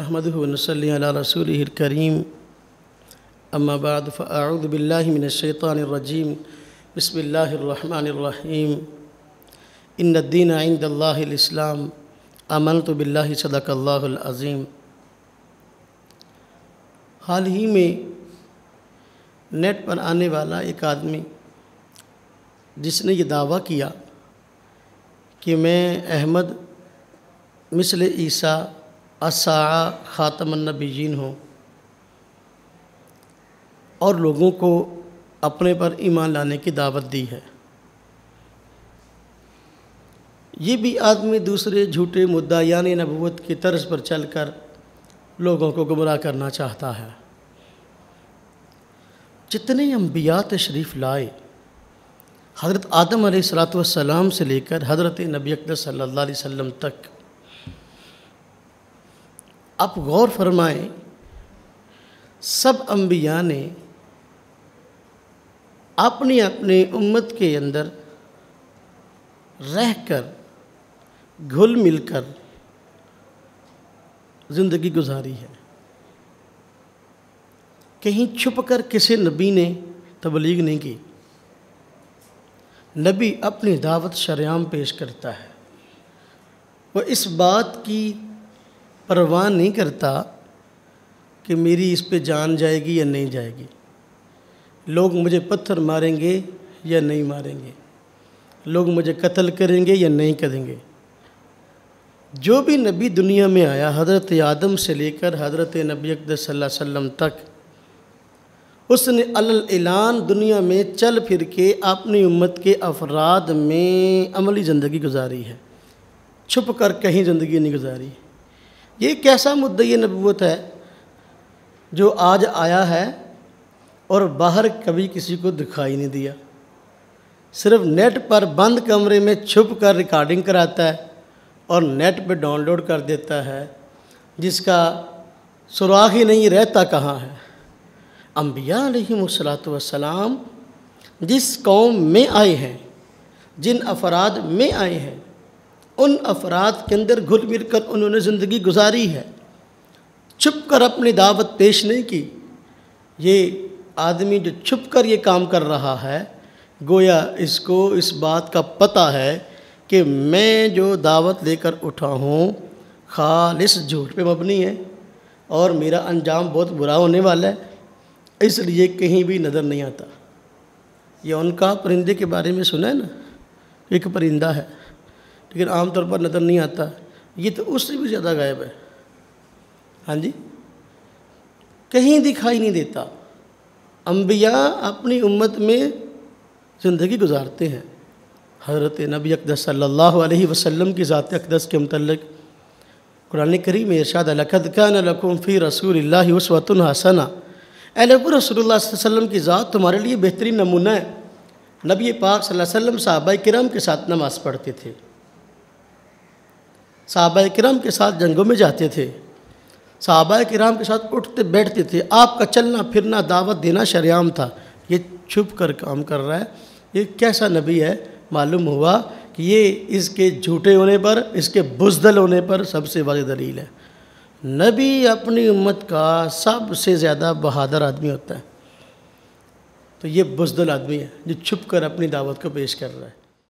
نحمده ونصلي على رسوله الكريم اما بعد فاعوذ بالله من الشيطان الرجيم بسم الله الرحمن الرحيم ان الدين عند الله الاسلام آمنت بالله صدق اللہ العظیم۔ حال ہی میں نیٹ پر آنے والا ایک آدمی جس نے یہ دعویٰ کیا کہ میں احمد مثل عیسیٰ الساعہ خاتم النبیین ہوں اور لوگوں کو اپنے پر ایمان لانے کی دعوت دی ہے، یہ بھی آدمی دوسرے جھوٹے مدعیان نبوت کی طرز پر چل کر لوگوں کو گمراہ کرنا چاہتا ہے۔ جتنے انبیاء تشریف لائے حضرت آدم علیہ السلام سے لے کر حضرت نبی اقدس صلی اللہ علیہ وسلم تک، آپ غور فرمائیں، سب انبیاء نے اپنی اپنی امت کے اندر رہ کر گھل مل کر زندگی گزاری ہے۔ کہیں چھپ کر کسی نبی نے تبلیغ نہیں کی، نبی اپنی دعوت شریعام پیش کرتا ہے، وہ اس بات کی پرواہ نہیں کرتا کہ میری اس پہ جان جائے گی یا نہیں جائے گی، لوگ مجھے پتھر ماریں گے یا نہیں ماریں گے، لوگ مجھے قتل کریں گے یا نہیں کریں گے۔ جو بھی نبی دنیا میں آیا حضرت آدم سے لے کر حضرت نبی اقدس صلی اللہ علیہ وسلم تک، اس نے اعلان دنیا میں چل پھر کے اپنی امت کے افراد میں عملی زندگی گزاری ہے، چھپ کر کہیں زندگی نہیں گزاری۔ یہ ایک ایسا مدعی نبوت ہے جو آج آیا ہے اور باہر کبھی کسی کو دکھائی نہیں دیا، صرف نیٹ پر بند کمرے میں چھپ کر ریکارڈنگ کراتا ہے اور نیٹ پہ ڈاؤن لوڈ کر دیتا ہے، جس کا سراغ ہی نہیں رہتا کہاں ہے۔ انبیاء علیہم السلام جس قوم میں آئے ہیں، جن افراد میں آئے ہیں، ان افراد کے اندر گھل مل کر انہوں نے زندگی گزاری ہے، چھپ کر اپنی دعوت پیش نہیں کی۔ یہ آدمی جو چھپ کر یہ کام کر رہا ہے، گویا اس کو اس بات کا پتہ ہے کہ میں جو دعوت لے کر اٹھا ہوں خالص جھوٹ پہ مبنی ہے اور میرا انجام بہت برا ہونے والا ہے، اس لیے کہیں بھی نظر نہیں آتا۔ یہ ان کا پرندے کے بارے میں سنا ہے نا، ایک پرندہ ہے لیکن عام طور پر نظر نہیں آتا، یہ تو اس سے بھی زیادہ غائب ہے۔ ہاں جی، کہیں دکھائی نہیں دیتا۔ انبیاء اپنی امت میں زندگی گزارتے ہیں۔ حضرت نبی اقدس صلی اللہ علیہ وسلم کی ذات اقدس کے متعلق قرآن کریم میں ارشاد ہے، لَقَدْ كَانَ لَكُمْ فِي رَسُولِ اللَّهِ أُسْوَةٌ حَسَنَةٌ۔ اے لوگو، رسول اللہ صلی اللہ علیہ وسلم کی ذات تمہارے لیے بہترین نمونہ ہے۔ نبی پاک صلی اللہ علیہ وسلم صحابہ کرام کے ساتھ نماز پڑھتے تھے، صحابہ کرام کے ساتھ جنگوں میں جاتے تھے، صحابہ کرام کے ساتھ اٹھتے بیٹھتے تھے، آپ کا چلنا پھرنا دعوت دینا شریعام تھا۔ یہ چھپ کر کام کر رہا ہے، یہ کیسا نبی ہے؟ معلوم ہوا کہ یہ اس کے جھوٹے ہونے پر، اس کے بزدل ہونے پر سب سے واضح دلیل ہے۔ نبی اپنی امت کا سب سے زیادہ بہادر آدمی ہوتا ہے، تو یہ بزدل آدمی ہے جو چھپ کر اپنی دعوت کو پیش کر رہا ہے۔